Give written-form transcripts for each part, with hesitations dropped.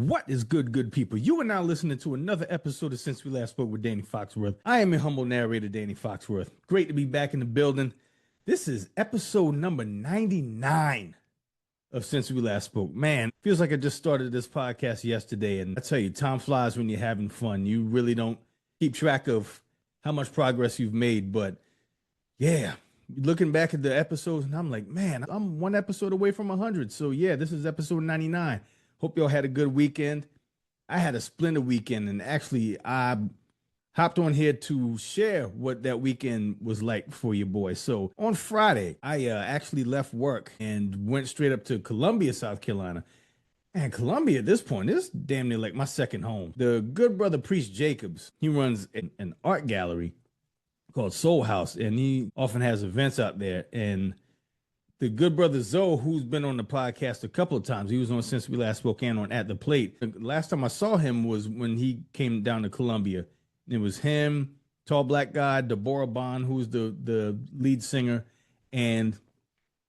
What is good people? You are now listening to another episode of Since We Last Spoke with Danny Foxworth. I am your humble narrator, Danny Foxworth. Great to be back in the building. This is episode number 99 of Since We Last Spoke. Man, feels like I just started this podcast yesterday, and I tell you, time flies when you're having fun. You really don't keep track of how much progress you've made, but yeah, looking back at the episodes, and I'm like, man, I'm one episode away from 100. So yeah, this is episode 99. Hope y'all had a good weekend. I had a splendid weekend, and actually, I hopped on here to share what that weekend was like for your boy. So on Friday, I actually left work and went straight up to Columbia, South Carolina. And Columbia at this point is damn near like my second home. The good brother Priest Jacobs, he runs an art gallery called Soul House, and he often has events out there. And the good brother Zoe, who's been on the podcast a couple of times, he was on Since We Last Spoke and on At the Plate. The last time I saw him was when he came down to Columbia. It was him, tall black guy, Deborah Bond, who's the lead singer, and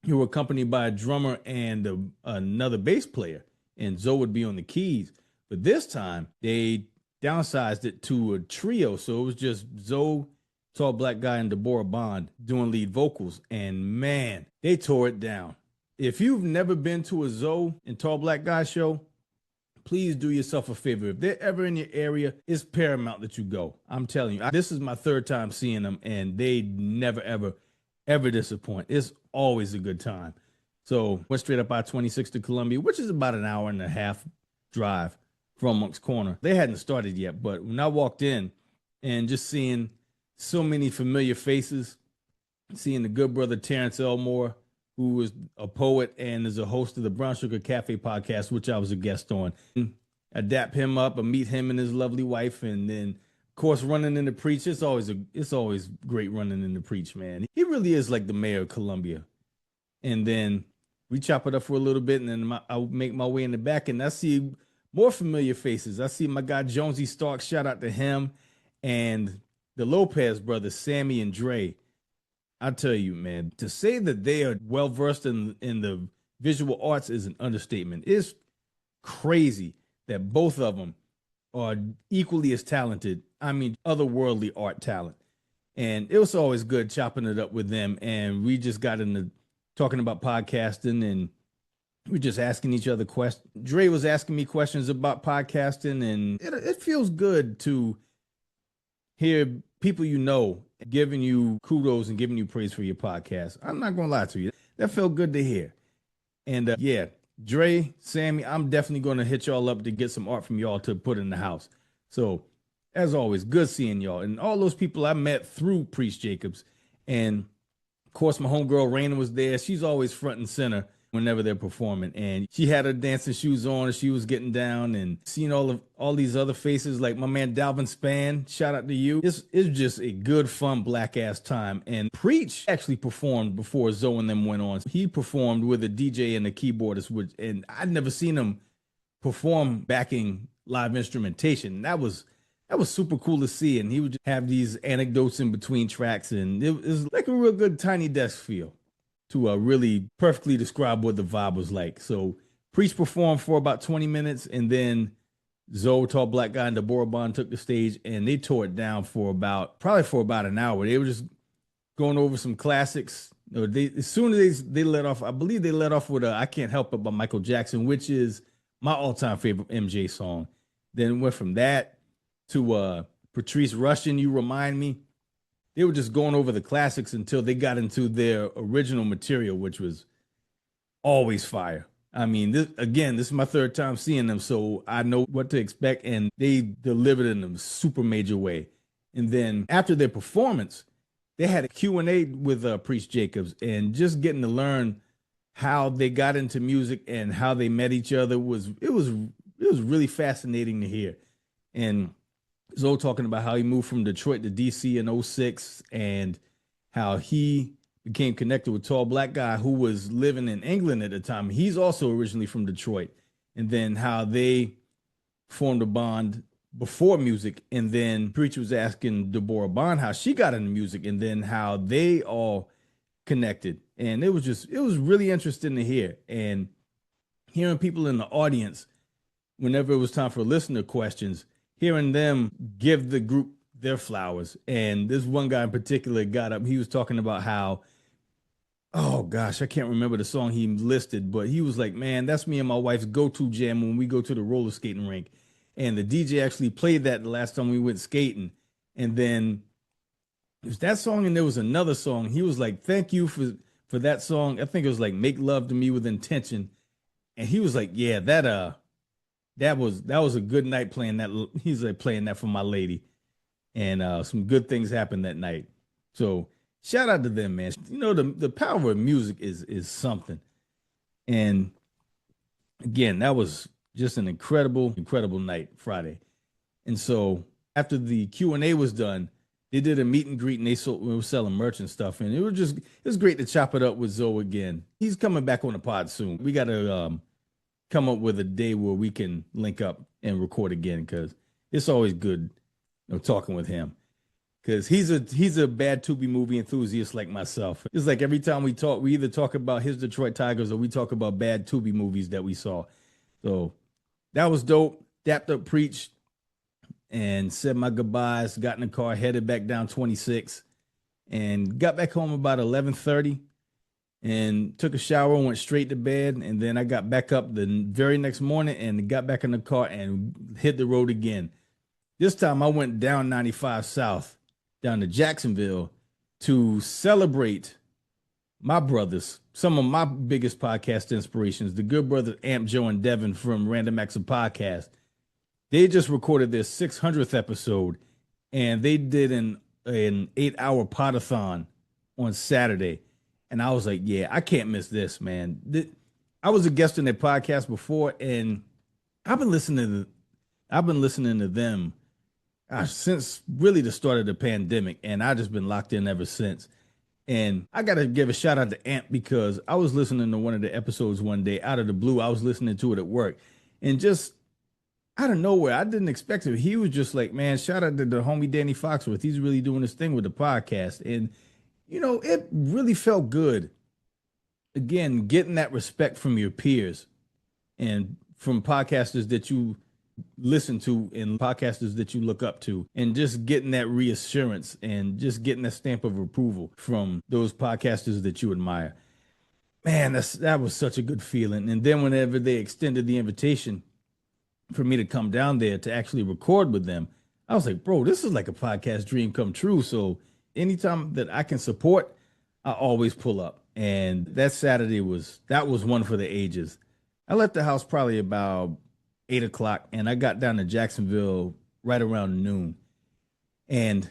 you were accompanied by a drummer and another bass player, and Zoe would be on the keys. But this time, they downsized it to a trio, so it was just Zoe, tall black guy, and Deborah Bond doing lead vocals, and man, they tore it down. If you've never been to a Zoe and tall black guy show, please do yourself a favor. If they're ever in your area, it's paramount that you go. I'm telling you, this is my third time seeing them, and they never, ever disappoint. It's always a good time. So went straight up I-26 to Columbia, which is about an hour and a half drive from Moncks Corner. They hadn't started yet, but when I walked in and just seeing so many familiar faces, seeing the good brother Terrence Elmore, who is a poet and is a host of the Brown Sugar Cafe podcast, which I was a guest on. I dap him up, I meet him and his lovely wife, and then of course running into Preach. It's always great running into Preach, man. He really is like the mayor of Columbia. And then we chop it up for a little bit, and then I make my way in the back, and I see more familiar faces. I see my guy Jonesy Stark, shout out to him, and the Lopez brothers, Sammy and Dre. I tell you, man, to say that they are well-versed in the visual arts is an understatement. It's crazy that both of them are equally as talented. I mean, otherworldly art talent. And it was always good chopping it up with them. And we just got into talking about podcasting, and we're just asking each other questions. Dre was asking me questions about podcasting, and it feels good to hear people you know giving you kudos and giving you praise for your podcast. I'm not going to lie to you. That felt good to hear. And yeah, Dre, Sammy, I'm definitely going to hit y'all up to get some art from y'all to put in the house. So as always, good seeing y'all. And all those people I met through Priest Jacobs. And of course, my homegirl Raina was there. She's always front and center whenever they're performing, and she had her dancing shoes on and she was getting down, and seeing all these other faces like my man Dalvin Span, shout out to you. It's just a good, fun, black ass time. And Preach actually performed before Zoe and them went on. He performed with a DJ and a keyboardist, and I'd never seen him perform backing live instrumentation. That was super cool to see, and he would just have these anecdotes in between tracks, and it was like a real good Tiny Desk feel to really perfectly describe what the vibe was like. So Preach performed for about 20 minutes, and then Zoe, tall black guy, and Deborah Bond took the stage, and they tore it down for about an hour. They were just going over some classics. As soon as they let off, I believe they let off with I Can't Help It by Michael Jackson, which is my all-time favorite MJ song. Then went from that to Patrice Rushen, You Remind Me. They were just going over the classics until they got into their original material, which was always fire. I mean, this is my third time seeing them, so I know what to expect, and they delivered in a super major way. And then after their performance, they had a Q&A with Priest Jacobs, and just getting to learn how they got into music and how they met each other was really fascinating to hear. And Zoe talking about how he moved from Detroit to DC in 2006, and how he became connected with tall black guy who was living in England at the time. He's also originally from Detroit. And then how they formed a bond before music. And then Preach was asking Deborah Bond how she got into music, and then how they all connected. And it was really interesting to hear. And hearing people in the audience whenever it was time for listener questions, hearing them give the group their flowers. And this one guy in particular got up. He was talking about how, oh gosh, I can't remember the song he listed, but he was like, man, that's me and my wife's go-to jam when we go to the roller skating rink. And the DJ actually played that the last time we went skating. And then it was that song, and there was another song. He was like, thank you for that song. I think it was like Make Love to Me with Intention. And he was like, yeah, that was a good night playing that. He's like playing that for my lady. And some good things happened that night. So shout out to them, man. You know, the power of music is something. And again, that was just an incredible night Friday. And so after the Q&A was done, they did a meet and greet, and we were selling merch and stuff. And it was great to chop it up with Zoe again. He's coming back on the pod soon. We got to come up with a day where we can link up and record again, because it's always good, talking with him. Because he's a bad Tubi movie enthusiast like myself. It's like every time we talk, we either talk about his Detroit Tigers or we talk about bad Tubi movies that we saw. So that was dope. Dapped up, preached, and said my goodbyes. Got in the car, headed back down 26, and got back home about 11:30, and took a shower, went straight to bed. And then I got back up the very next morning and got back in the car and hit the road again. This time I went down 95 South, down to Jacksonville, to celebrate my brothers, some of my biggest podcast inspirations, the good brothers Amp, Joe, and Devin from Random Acts of Podcast. They just recorded their 600th episode, and they did an 8-hour Pod-A-Thon on Saturday. And I was like, yeah, I can't miss this, man. I was a guest on their podcast before, and I've been listening to them since really the start of the pandemic, and I've just been locked in ever since. And I got to give a shout out to Amp, because I was listening to one of the episodes one day out of the blue. I was listening to it at work, and just out of nowhere, I didn't expect it. He was just like, man, shout out to the homie Danny Foxworth. He's really doing this thing with the podcast. And, it really felt good. Again, getting that respect from your peers and from podcasters that you listen to and podcasters that you look up to, and just getting that reassurance and just getting that stamp of approval from those podcasters that you admire. Man, that was such a good feeling. And then whenever they extended the invitation for me to come down there to actually record with them, I was like, bro, this is like a podcast dream come true. So anytime that I can support, I always pull up. And that Saturday was one for the ages. I left the house probably about 8 o'clock, and I got down to Jacksonville right around noon. And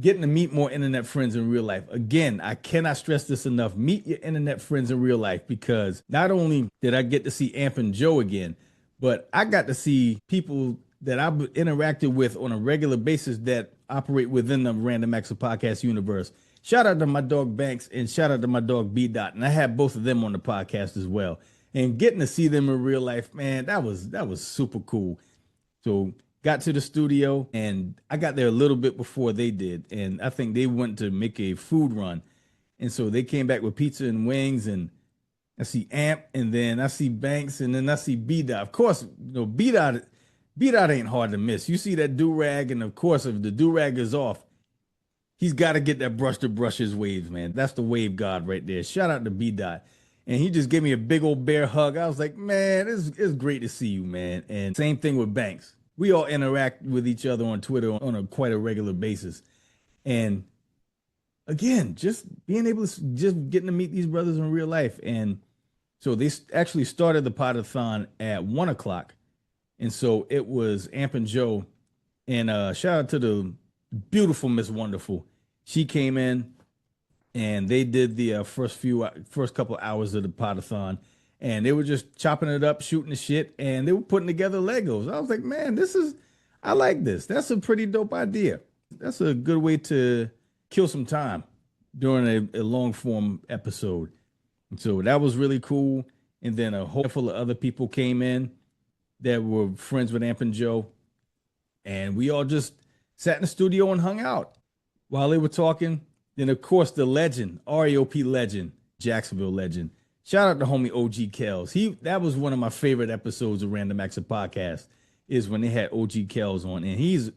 getting to meet more internet friends in real life. Again, I cannot stress this enough. Meet your internet friends in real life, because not only did I get to see Amp and Joe again, but I got to see people that I've interacted with on a regular basis that operate within the Random Acts of Podcast universe. Shout out to my dog Banks, and shout out to my dog B. And I had both of them on the podcast as well. And getting to see them in real life, man, that was super cool. So got to the studio, and I got there a little bit before they did. And I think they went to make a food run. And so they came back with pizza and wings, and I see Amp, and then I see Banks, and then I see B-Dot. Of course, B-Dot ain't hard to miss. You see that do-rag, and of course, if the do-rag is off, he's got to get that brush to brush his waves, man. That's the wave god right there. Shout out to B-Dot. And he just gave me a big old bear hug. I was like, man, it's great to see you, man. And same thing with Banks. We all interact with each other on Twitter on quite a regular basis. And again, just being able to just getting to meet these brothers in real life. And so they actually started the Pod-A-Thon at 1 o'clock. And so it was Amp and Joe. And shout out to the beautiful Miss Wonderful. She came in, and they did the first couple hours of the Pod-A-Thon. And they were just chopping it up, shooting the shit, and they were putting together Legos. I was like, man, I like this. That's a pretty dope idea. That's a good way to kill some time during a long form episode. And so that was really cool. And then a whole full of other people came in that were friends with Amp and Joe. And we all just sat in the studio and hung out while they were talking. Then, of course, the legend, REOP legend, Jacksonville legend, shout out to homie OG Kells. That was one of my favorite episodes of Random Acts of Podcast, is when they had OG Kells on, and he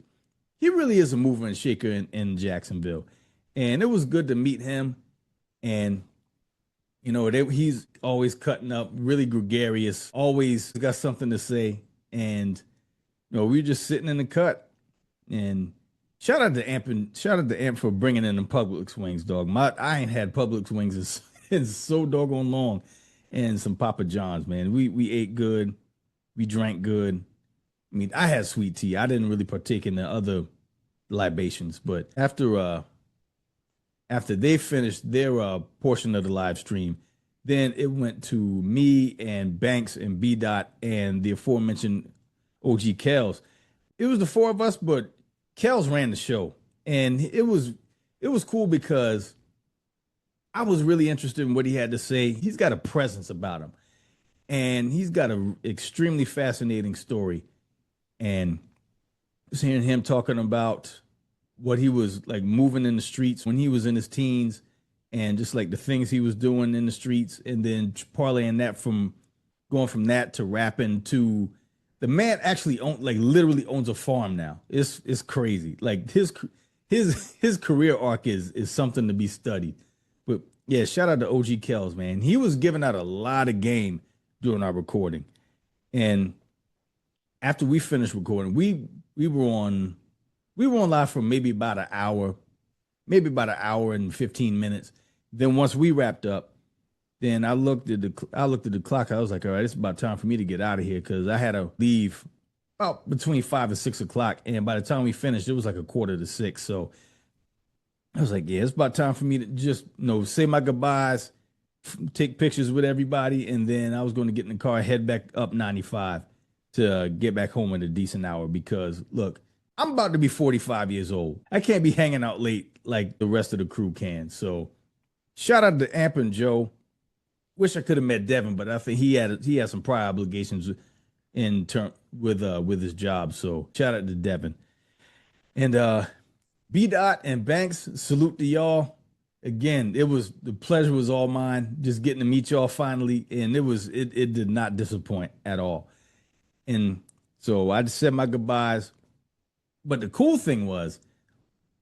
really is a mover and shaker in Jacksonville. And it was good to meet him. And, he's always cutting up, really gregarious, always got something to say. And, we were just sitting in the cut. And shout out to Amp for bringing in the Publix wings, dog. I ain't had Publix wings in so doggone long. And some Papa John's, man. We ate good. We drank good. I mean, I had sweet tea. I didn't really partake in the other libations, but after they finished their portion of the live stream, then it went to me and Banks and B Dot and the aforementioned OG Kells. It was the four of us, but Kells ran the show, and it was cool because I was really interested in what he had to say. He's got a presence about him, and he's got an extremely fascinating story. And just hearing him talking about what he was like moving in the streets when he was in his teens, and just like the things he was doing in the streets, and then parlaying that from going from that to rapping to the man actually literally owns a farm now. It's crazy. Like his career arc is something to be studied. But yeah, shout out to OG Kells, man. He was giving out a lot of game during our recording. And after we finished recording, we were on live for maybe about an hour and 15 minutes. Then once we wrapped up, then I looked at the clock. I was like, all right, it's about time for me to get out of here, because I had to leave about between 5 and 6 o'clock. And by the time we finished, it was like 5:45. So I was like, yeah, it's about time for me to just say my goodbyes, take pictures with everybody, and then I was going to get in the car and head back up 95 to get back home at a decent hour, because look, I'm about to be 45 years old. I can't be hanging out late like the rest of the crew can. So shout out to Amp and Joe. Wish I could have met Devin, but I think he had some prior obligations with his job. So shout out to Devin. And B Dot and Banks, salute to y'all. Again, the pleasure was all mine, just getting to meet y'all finally, and it did not disappoint at all. And so I just said my goodbyes. But the cool thing was,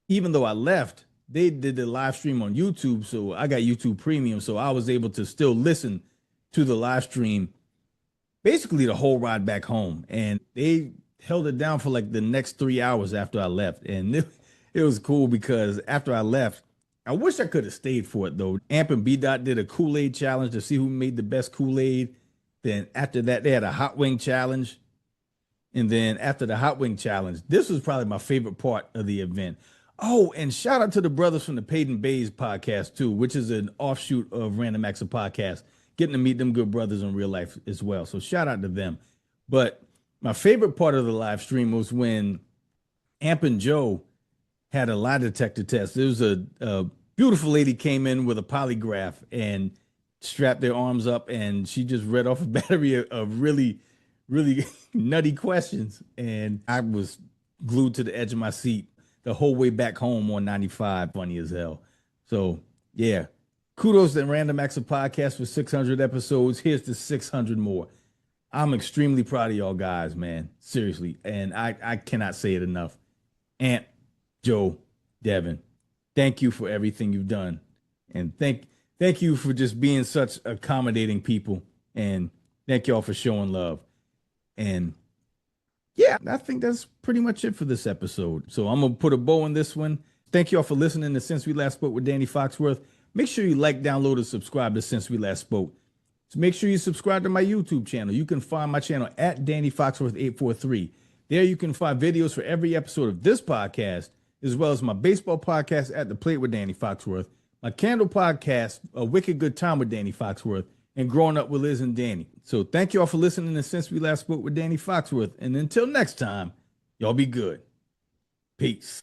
even though I left, they did the live stream on YouTube. So I got YouTube Premium. So I was able to still listen to the live stream basically the whole ride back home. And they held it down for like the next 3 hours after I left. And it was cool, because after I left, I wish I could have stayed for it, though. Amp and B Dot did a Kool-Aid challenge to see who made the best Kool-Aid. Then after that, they had a hot wing challenge. And then after the hot wing challenge, this was probably my favorite part of the event. Oh, and shout out to the brothers from the Peyton Bays podcast, too, which is an offshoot of Random Acts of Podcast. Getting to meet them good brothers in real life as well. So shout out to them. But my favorite part of the live stream was when Amp and Joe had a lie detector test. There was a beautiful lady came in with a polygraph and strapped their arms up, and she just read off a battery of really nutty questions. And I was glued to the edge of my seat the whole way back home on 95. Funny as hell. So yeah, kudos to Random Acts of Podcast for 600 episodes. Here's to 600 more. I'm extremely proud of y'all guys, man. Seriously. And I cannot say it enough. Ant, Joe, Devin, thank you for everything you've done. And thank you for just being such accommodating people. And thank y'all for showing love. And yeah, I think that's pretty much it for this episode. So I'm going to put a bow on this one. Thank y'all for listening to Since We Last Spoke with Danny Foxworth. Make sure you like, download, and subscribe to Since We Last Spoke. So make sure you subscribe to my YouTube channel. You can find my channel at Danny Foxworth 843. There you can find videos for every episode of this podcast, as well as my baseball podcast, At the Plate with Danny Foxworth, my candle podcast, A Wicked Good Time with Danny Foxworth, and Growing Up with Liz and Danny. So thank you all for listening to Since We Last Spoke with Danny Foxworth. And until next time, y'all be good. Peace.